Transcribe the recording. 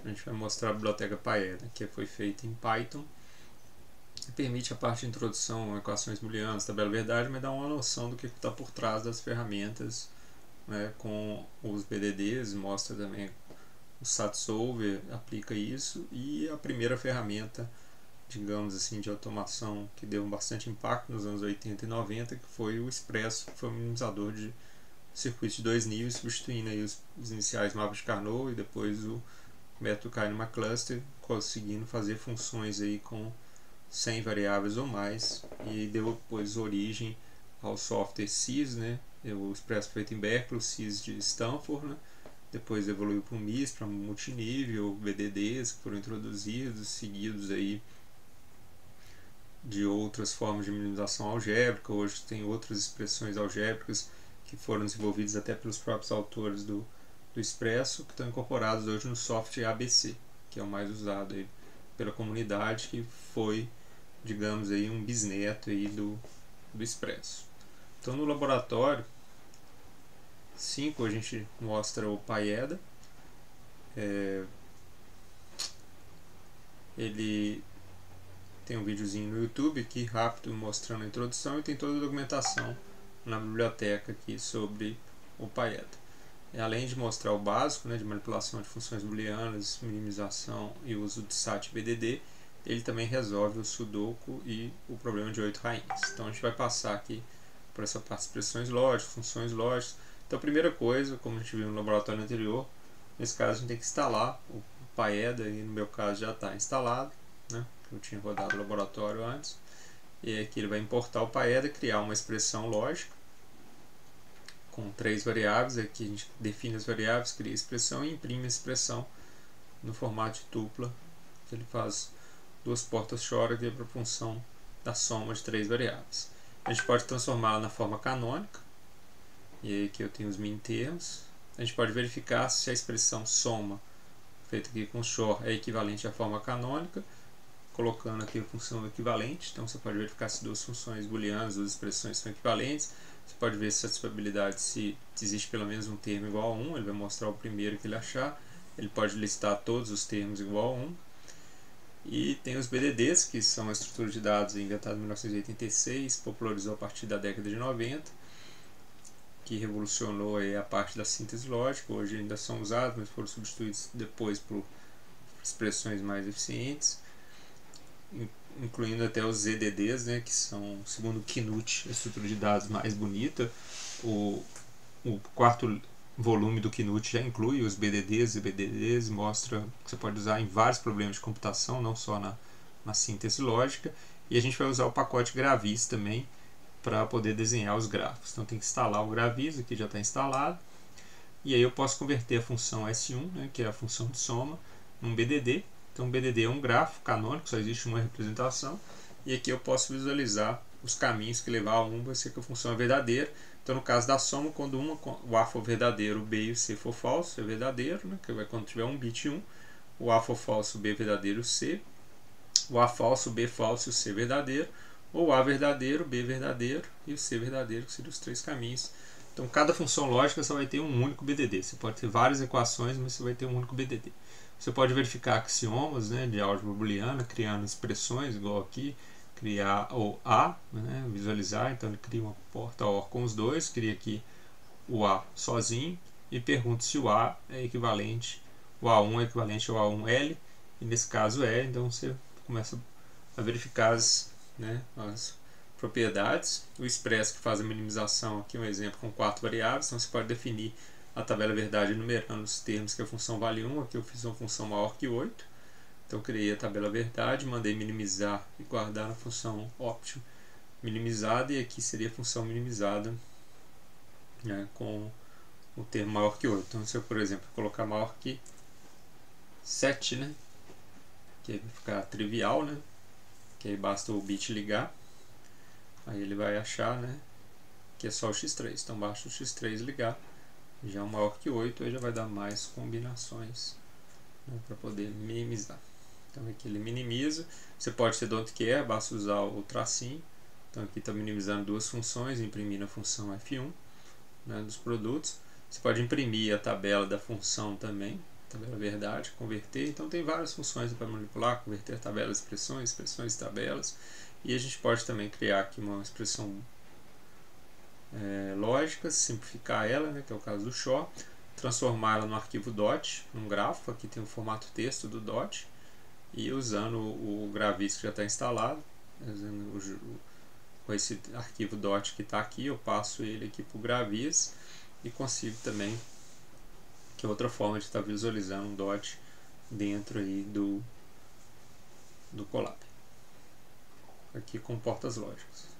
A gente vai mostrar a biblioteca Paeda, que foi feita em Python, que permite a parte de introdução a equações booleanas, tabela verdade, mas dá uma noção do que está por trás das ferramentas, né, com os BDDs, mostra também o SATsolver, aplica isso, e a primeira ferramenta, digamos assim, de automação que deu bastante impacto nos anos 80 e 90, que foi o Expresso, que foi um minimizador de circuitos de 2 níveis, substituindo aí os iniciais mapas de Carnot e depois o método Kahneman Cluster, conseguindo fazer funções aí com 100 variáveis ou mais, e deu depois origem ao software SIS, né? O Expresso feito em Berkeley, o SIS de Stanford, né? Depois evoluiu para o MIS, para multinível, BDDs que foram introduzidos, seguidos aí de outras formas de minimização algébrica. Hoje tem outras expressões algébricas que foram desenvolvidas até pelos próprios autores do Expresso, que estão incorporados hoje no software ABC, que é o mais usado aí pela comunidade, que foi, digamos aí, um bisneto aí do Expresso. Então no laboratório 5 a gente mostra o Paeda. Ele tem um videozinho no YouTube aqui rápido mostrando a introdução, e tem toda a documentação na biblioteca aqui sobre o Paeda. Além de mostrar o básico, né, de manipulação de funções booleanas, minimização e uso de SAT e BDD, ele também resolve o Sudoku e o problema de 8 raízes. Então a gente vai passar aqui por essa parte de expressões lógicas, funções lógicas. Então a primeira coisa, como a gente viu no laboratório anterior, nesse caso a gente tem que instalar o Paeda, e no meu caso já está instalado, né, eu tinha rodado o laboratório antes. E aqui ele vai importar o Paeda, criar uma expressão lógica com 3 variáveis. Aqui a gente define as variáveis, cria a expressão e imprime a expressão no formato de tupla, que ele faz 2 portas Schor, que é para a função da soma de 3 variáveis. A gente pode transformá-la na forma canônica, e aí aqui eu tenho os min-termos. A gente pode verificar se a expressão soma, feita aqui com Schor, é equivalente à forma canônica, colocando aqui a função equivalente. Então você pode verificar se duas funções booleanas, duas expressões são equivalentes. Você pode ver satisfabilidade se existe pelo menos um termo igual a 1, ele vai mostrar o primeiro que ele achar. Ele pode listar todos os termos igual a 1. E tem os BDDs, que são a estrutura de dados inventada em 1986, popularizou a partir da década de 90, que revolucionou aí a parte da síntese lógica. Hoje ainda são usados, mas foram substituídos depois por expressões mais eficientes, incluindo até os ZDDs, né, que são, segundo o Knut, a estrutura de dados mais bonita. O quarto volume do Knut já inclui os BDDs e BDDs, mostra que você pode usar em vários problemas de computação, não só na síntese lógica. E a gente vai usar o pacote Gravis também para poder desenhar os gráficos. Então tem que instalar o Gravis, aqui já está instalado. E aí eu posso converter a função S1, né, que é a função de soma, num BDD. Então o BDD é um grafo canônico, só existe uma representação. E aqui eu posso visualizar os caminhos que levar a 1 vai ser que a função é verdadeira. Então no caso da soma, quando o A for verdadeiro, o B e o C for falso, é verdadeiro, né, que vai quando tiver um bit 1. O A for falso, o B verdadeiro, o C. O A falso, o B falso e o C verdadeiro. Ou A verdadeiro, o B verdadeiro e o C verdadeiro, que seriam os 3 caminhos. Então cada função lógica só vai ter um único BDD. Você pode ter várias equações, mas você vai ter um único BDD. Você pode verificar axiomas, né, de álgebra booleana, criando expressões, igual aqui, criar o A, né, visualizar. Então ele cria uma porta OR com os dois, cria aqui o A sozinho e pergunta se o A é equivalente, o A1 é equivalente ao A1L, e nesse caso é. Então você começa a verificar as propriedades. O Expresso, que faz a minimização, aqui um exemplo com 4 variáveis, então você pode definir a tabela verdade numerando os termos que a função vale 1. Aqui eu fiz uma função maior que 8, então criei a tabela verdade, mandei minimizar e guardar na função optio minimizada, e aqui seria a função minimizada, né, com o termo maior que 8. Então se eu, por exemplo, colocar maior que 7, né, que aí vai ficar trivial, né, que aí basta o bit ligar, aí ele vai achar, né, que é só o x3, então basta o x3 ligar. Já maior que 8, aí já vai dar mais combinações, né, para poder minimizar. Então aqui ele minimiza. Você pode ter don't care, basta usar o tracinho. Então aqui está minimizando duas funções, imprimindo a função F1, né, dos produtos. Você pode imprimir a tabela da função também, tabela verdade, converter. Então tem várias funções para manipular, converter tabelas, expressões, expressões, tabelas. E a gente pode também criar aqui uma expressão lógica, simplificar ela, né, que é o caso do SHOR, transformá-la no arquivo DOT, num grafo. Aqui tem o formato texto do DOT, e usando o Gravis que já está instalado, usando esse arquivo DOT que está aqui, eu passo ele aqui para o Gravis e consigo também, que é outra forma de estar visualizando um DOT dentro aí do Colab, aqui com portas lógicas.